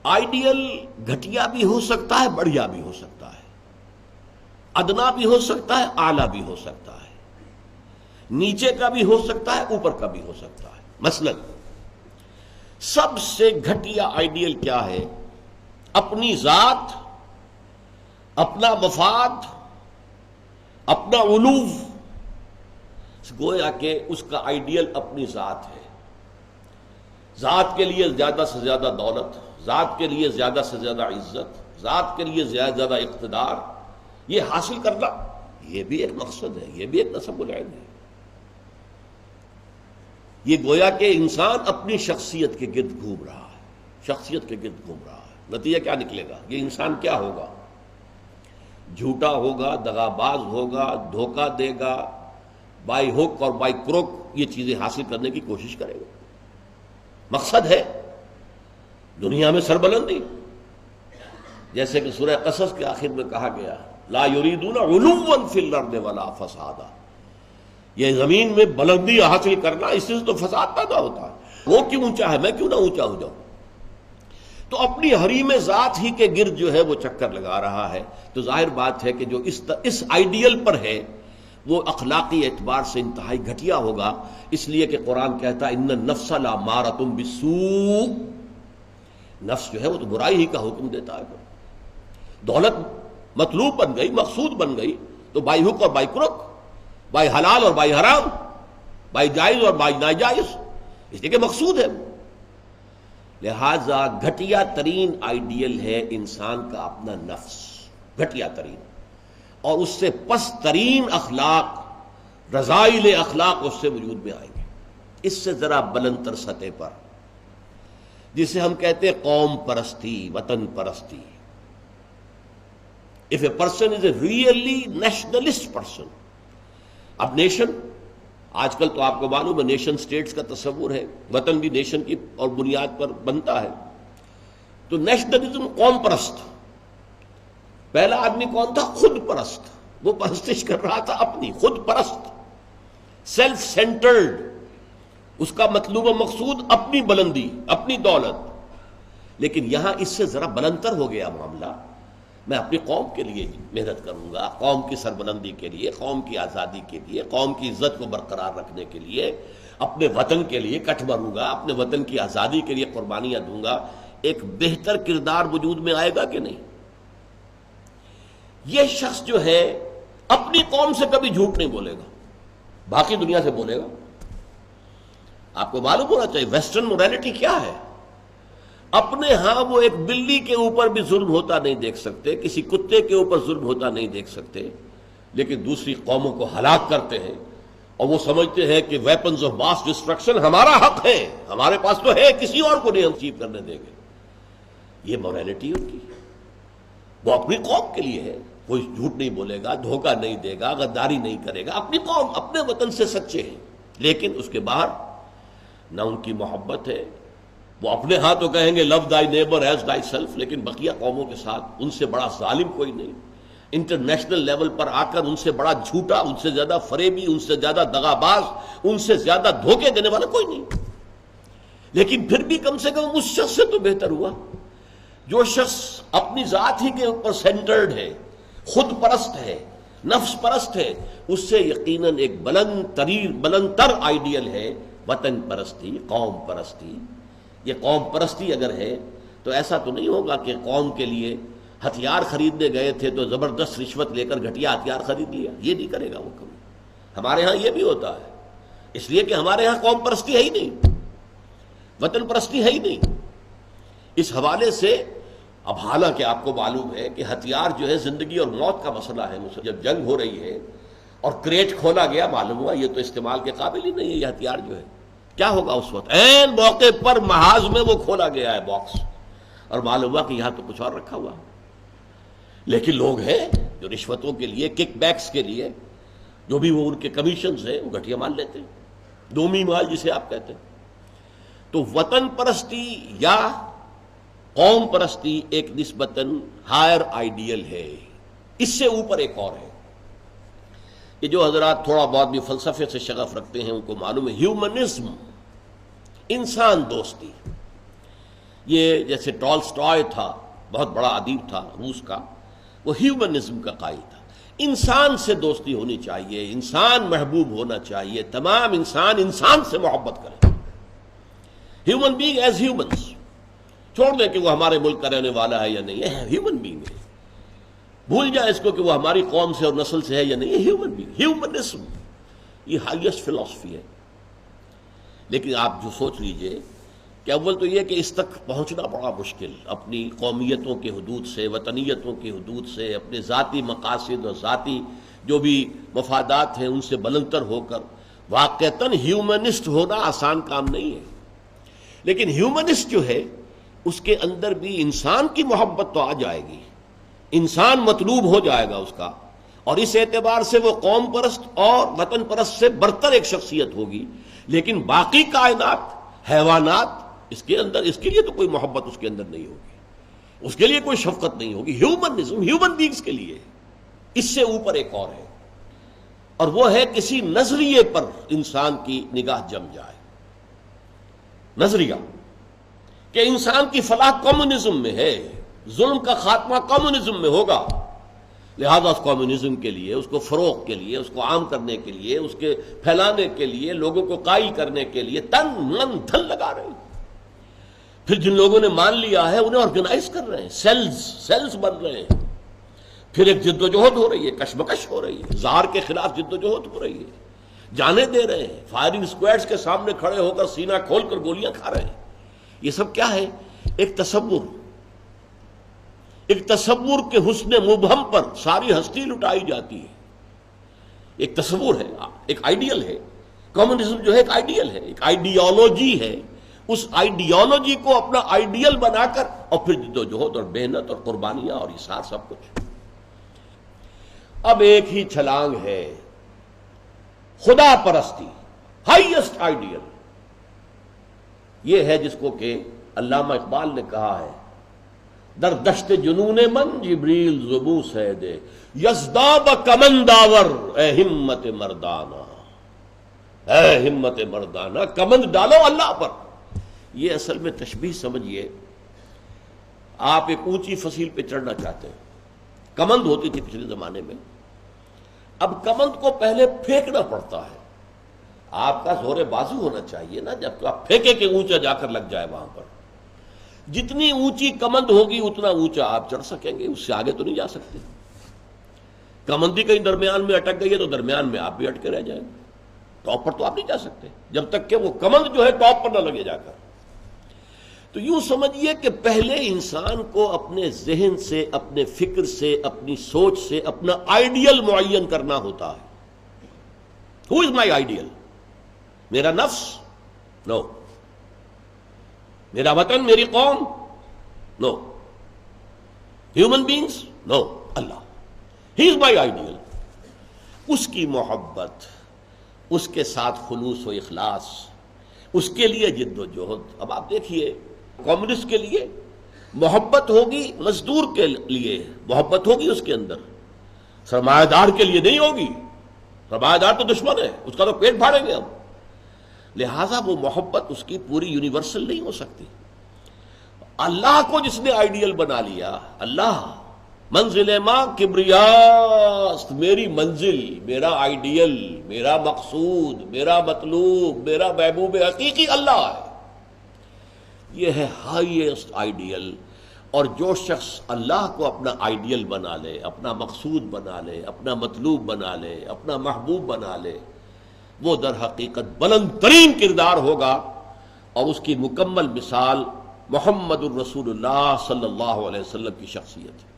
Ideal گھٹیا بھی ہو سکتا ہے، بڑھیا بھی ہو سکتا ہے، ادنا بھی ہو سکتا ہے، اعلیٰ بھی ہو سکتا ہے، نیچے کا بھی ہو سکتا ہے، اوپر کا بھی ہو سکتا ہے۔ مثلا سب سے گھٹیا آئیڈیل کیا ہے؟ اپنی ذات، اپنا مفاد، اپنا علو، گویا کہ اس کا آئیڈیل اپنی ذات ہے۔ ذات کے لیے زیادہ سے زیادہ دولت، ذات کے لیے زیادہ سے زیادہ عزت، ذات کے لیے زیادہ اقتدار، یہ حاصل کرنا، یہ بھی ایک مقصد ہے، یہ بھی ایک نصب العین ہے۔ یہ گویا کہ انسان اپنی شخصیت کے گرد گھوم رہا ہے، شخصیت کے گرد گھوم رہا ہے۔ نتیجہ کیا نکلے گا؟ یہ انسان کیا ہوگا؟ جھوٹا ہوگا، دغاباز ہوگا، دھوکہ دے گا، بائی ہک اور بائی کروک یہ چیزیں حاصل کرنے کی کوشش کرے گا۔ مقصد ہے دنیا میں سربلندی، جیسے کہ سورہ قصص کے آخر میں کہا گیا لا یریدون علوا فی الارض ولا فسادا، یہ زمین میں بلندی حاصل کرنا، اس سے تو فساد پیدا ہوتا ہے۔ وہ کیوں اونچا ہے، میں کیوں نہ اونچا ہو جاؤں؟ تو اپنی حریم ذات ہی کے گرد جو ہے وہ چکر لگا رہا ہے۔ تو ظاہر بات ہے کہ جو اس آئیڈیل پر ہے وہ اخلاقی اعتبار سے انتہائی گھٹیا ہوگا، اس لیے کہ قرآن کہتا ہے ان النفس لامارۃ بالسوء، نفس جو ہے وہ تو برائی ہی کا حکم دیتا ہے۔ دولت مطلوب بن گئی، مقصود بن گئی، تو بائی حق اور بائی کروک، بائی حلال اور بائی حرام، بائی جائز اور بائی ناجائز، اس لیے کہ مقصود ہے۔ لہذا گھٹیا ترین آئیڈیل ہے انسان کا اپنا نفس، گھٹیا ترین، اور اس سے پست ترین اخلاق، رذائل اخلاق اس سے وجود میں آئیں گے۔ اس سے ذرا بلند تر سطح پر، جسے ہم کہتے ہیں قوم پرستی، وطن پرستی۔ If a person is a really nationalist person، اب نیشن، آج کل تو آپ کو معلوم ہے نیشن سٹیٹس کا تصور ہے، وطن بھی نیشن کی اور بنیاد پر بنتا ہے۔ تو نیشنلزم، قوم پرست، پہلا آدمی کون تھا؟ خود پرست، وہ پرستش کر رہا تھا اپنی، خود پرست، سیلف سینٹرڈ، اس کا مطلوب و مقصود اپنی بلندی، اپنی دولت۔ لیکن یہاں اس سے ذرا بلندتر ہو گیا معاملہ، میں اپنی قوم کے لیے محنت کروں گا، قوم کی سربلندی کے لیے، قوم کی آزادی کے لیے، قوم کی عزت کو برقرار رکھنے کے لیے، اپنے وطن کے لیے کٹ مروں گا، اپنے وطن کی آزادی کے لیے قربانیاں دوں گا۔ ایک بہتر کردار وجود میں آئے گا کہ نہیں؟ یہ شخص جو ہے اپنی قوم سے کبھی جھوٹ نہیں بولے گا، باقی دنیا سے بولے گا۔ آپ کو معلوم ہونا چاہیے ویسٹرن موریلٹی کیا ہے۔ اپنے ہاں وہ ایک بلی کے اوپر بھی ظلم ہوتا نہیں دیکھ سکتے، کسی کتے کے اوپر ظلم ہوتا نہیں دیکھ سکتے، لیکن دوسری قوموں کو ہلاک کرتے ہیں، اور وہ سمجھتے ہیں کہ ویپنز آف ماس ڈسٹرکشن ہمارا حق ہے، ہمارے پاس تو ہے، کسی اور کو نہیں ہم اچیو کرنے دیں گے۔ یہ موریلٹی ان کی، وہ اپنی قوم کے لیے ہے، کوئی جھوٹ نہیں بولے گا، دھوکہ نہیں دے گا، غداری نہیں کرے گا، اپنی قوم، اپنے وطن سے سچے ہیں۔ لیکن اس کے باہر نہ ان کی محبت ہے، وہ اپنے ہاں تو کہیں گے لو دائی نیبر ایز دائی سیلف، لیکن بقیہ قوموں کے ساتھ ان سے بڑا ظالم کوئی نہیں، انٹرنیشنل لیول پر آ کر ان سے بڑا جھوٹا، ان سے زیادہ فریبی، ان سے زیادہ دغاباز، ان سے زیادہ دھوکے دینے والا کوئی نہیں۔ لیکن پھر بھی کم سے کم اس شخص سے تو بہتر ہوا جو شخص اپنی ذات ہی کے اوپر سینٹرڈ ہے، خود پرست ہے، نفس پرست ہے۔ اس سے یقیناً ایک بلند تر آئیڈیل ہے وطن پرستی، قوم پرستی۔ یہ قوم پرستی اگر ہے تو ایسا تو نہیں ہوگا کہ قوم کے لیے ہتھیار خریدنے گئے تھے تو زبردست رشوت لے کر گھٹیا ہتھیار خرید لیا، یہ نہیں کرے گا وہ کبھی۔ ہمارے ہاں یہ بھی ہوتا ہے، اس لیے کہ ہمارے ہاں قوم پرستی ہے ہی نہیں، وطن پرستی ہے ہی نہیں۔ اس حوالے سے اب حالانکہ آپ کو معلوم ہے کہ ہتھیار جو ہے زندگی اور موت کا مسئلہ ہے، جب جنگ ہو رہی ہے اور کریٹ کھولا گیا، معلوم ہوا یہ تو استعمال کے قابل ہی نہیں ہے یہ ہتھیار جو ہے، کیا ہوگا اس وقت؟ عین موقع پر محاذ میں وہ کھولا گیا ہے باکس، اور معلوم ہوا کہ یہاں تو کچھ اور رکھا ہوا۔ لیکن لوگ ہیں جو رشوتوں کے لیے، کک بیکس کے لیے، جو بھی وہ ان کے کمیشنز ہیں، وہ گھٹیا مال لیتے ہیں، دومی مال جسے آپ کہتے ہیں۔ تو وطن پرستی یا قوم پرستی ایک نسبتاً ہائر آئیڈیل ہے۔ اس سے اوپر ایک اور ہے، کہ جو حضرات تھوڑا بہت بھی فلسفے سے شغف رکھتے ہیں ان کو معلوم ہے، ہیومنزم، انسان دوستی۔ یہ جیسے ٹالسٹائے تھا، بہت بڑا ادیب تھا روس کا، وہ ہیومنزم کا قائل تھا، انسان سے دوستی ہونی چاہیے، انسان محبوب ہونا چاہیے، تمام انسان انسان سے محبت کریں، ہیومن بینگ ایز ہیومنس، چھوڑ دیں کہ وہ ہمارے ملک کا رہنے والا ہے یا نہیں، یہ ہیومن بینگ ہے، بھول جائیں اس کو کہ وہ ہماری قوم سے اور نسل سے ہے یا نہیں، یہ ہیومن بینگ، ہیومنزم یہ ہائیسٹ فلسفی ہے۔ لیکن آپ جو سوچ لیجئے کہ اول تو یہ کہ اس تک پہنچنا بڑا مشکل، اپنی قومیتوں کے حدود سے، وطنیتوں کے حدود سے، اپنے ذاتی مقاصد اور ذاتی جو بھی مفادات ہیں ان سے بلندتر ہو کر واقعتاً ہیومنسٹ ہونا آسان کام نہیں ہے۔ لیکن ہیومنسٹ جو ہے اس کے اندر بھی انسان کی محبت تو آ جائے گی، انسان مطلوب ہو جائے گا اس کا، اور اس اعتبار سے وہ قوم پرست اور وطن پرست سے برتر ایک شخصیت ہوگی۔ لیکن باقی کائنات، حیوانات، اس کے اندر اس کے لیے تو کوئی محبت اس کے اندر نہیں ہوگی، اس کے لیے کوئی شفقت نہیں ہوگی۔ ہیومنزم ہیومن بینگز کے لیے، اس سے اوپر ایک اور ہے، اور وہ ہے کسی نظریے پر انسان کی نگاہ جم جائے، نظریہ کہ انسان کی فلاح کمیونزم میں ہے، ظلم کا خاتمہ کمیونزم میں ہوگا، لہذا اس کمیونزم کے لیے، اس کو فروغ کے لیے، اس کو عام کرنے کے لیے، اس کے پھیلانے کے لیے، لوگوں کو قائل کرنے کے لیے تن من دھن لگا رہے ہیں۔ پھر جن لوگوں نے مان لیا ہے انہیں آرگنائز کر رہے ہیں، سیلز بن رہے ہیں، پھر ایک جد و جہد ہو رہی ہے، کشمکش ہو رہی ہے، زہر کے خلاف جد و جہد ہو رہی ہے، جانے دے رہے ہیں، فائرنگ اسکواڈز کے سامنے کھڑے ہو کر سینہ کھول کر گولیاں کھا رہے ہیں۔ یہ سب کیا ہے؟ ایک تصور کے حسن مبہم پر ساری ہستی لٹائی جاتی ہے، ایک تصور ہے، ایک آئیڈیل ہے۔ کمیونزم جو ہے ایک آئیڈیل ہے، ایک آئیڈیالوجی ہے، اس آئیڈیالوجی کو اپنا آئیڈیل بنا کر اور پھر جد و جہد اور محنت اور قربانیاں اور اثار سب کچھ۔ اب ایک ہی چھلانگ ہے، خدا پرستی، ہائیسٹ آئیڈیل، یہ ہے جس کو کہ علامہ اقبال نے کہا ہے، در دشت جنون من جبریل زبو سید یزداب کمنداور، اے ہمت مردانہ، اے ہمت مردانہ، کمند ڈالو اللہ پر۔ یہ اصل میں تشبیہ سمجھیے، آپ ایک اونچی فصیل پہ چڑھنا چاہتے ہیں، کمند ہوتی تھی پچھلے زمانے میں، اب کمند کو پہلے پھینکنا پڑتا ہے، آپ کا زور بازو ہونا چاہیے نا، جب تو آپ پھینکے کہ اونچا جا کر لگ جائے وہاں پر۔ جتنی اونچی کمند ہوگی اتنا اونچا آپ چڑھ سکیں گے، اس سے آگے تو نہیں جا سکتے۔ کمندی کہیں درمیان میں اٹک گئی ہے تو درمیان میں آپ بھی اٹکے رہ جائیں گے، ٹاپ پر تو آپ نہیں جا سکتے جب تک کہ وہ کمند جو ہے ٹاپ پر نہ لگے جا کر۔ تو یوں سمجھیے کہ پہلے انسان کو اپنے ذہن سے، اپنے فکر سے، اپنی سوچ سے اپنا آئیڈیل معین کرنا ہوتا ہے۔ Who is my ideal? میرا نفس؟ نو۔ میرا وطن، میری قوم؟ No. Human beings? No. Allah, he is my ideal. اس کی محبت، اس کے ساتھ خلوص و اخلاص، اس کے لیے جد و جہد۔ اب آپ دیکھیے، کمیونسٹ کے لیے محبت ہوگی، مزدور کے لیے محبت ہوگی اس کے اندر، سرمایہ دار کے لیے نہیں ہوگی۔ سرمایہ دار تو دشمن ہے، اس کا تو پیٹ پھاڑیں گے ہم، لہذا وہ محبت اس کی پوری یونیورسل نہیں ہو سکتی۔ اللہ کو جس نے آئیڈیل بنا لیا، اللہ منزل ماں کبریاست، میری منزل، میرا آئیڈیل، میرا مقصود، میرا مطلوب، میرا محبوب حقیقی اللہ ہے، یہ ہے ہائیسٹ آئیڈیل۔ اور جو شخص اللہ کو اپنا آئیڈیل بنا لے، اپنا مقصود بنا لے، اپنا مطلوب بنا لے، اپنا محبوب بنا لے، وہ در حقیقت بلند ترین کردار ہوگا، اور اس کی مکمل مثال محمد الرسول اللہ صلی اللہ علیہ وسلم کی شخصیت ہے۔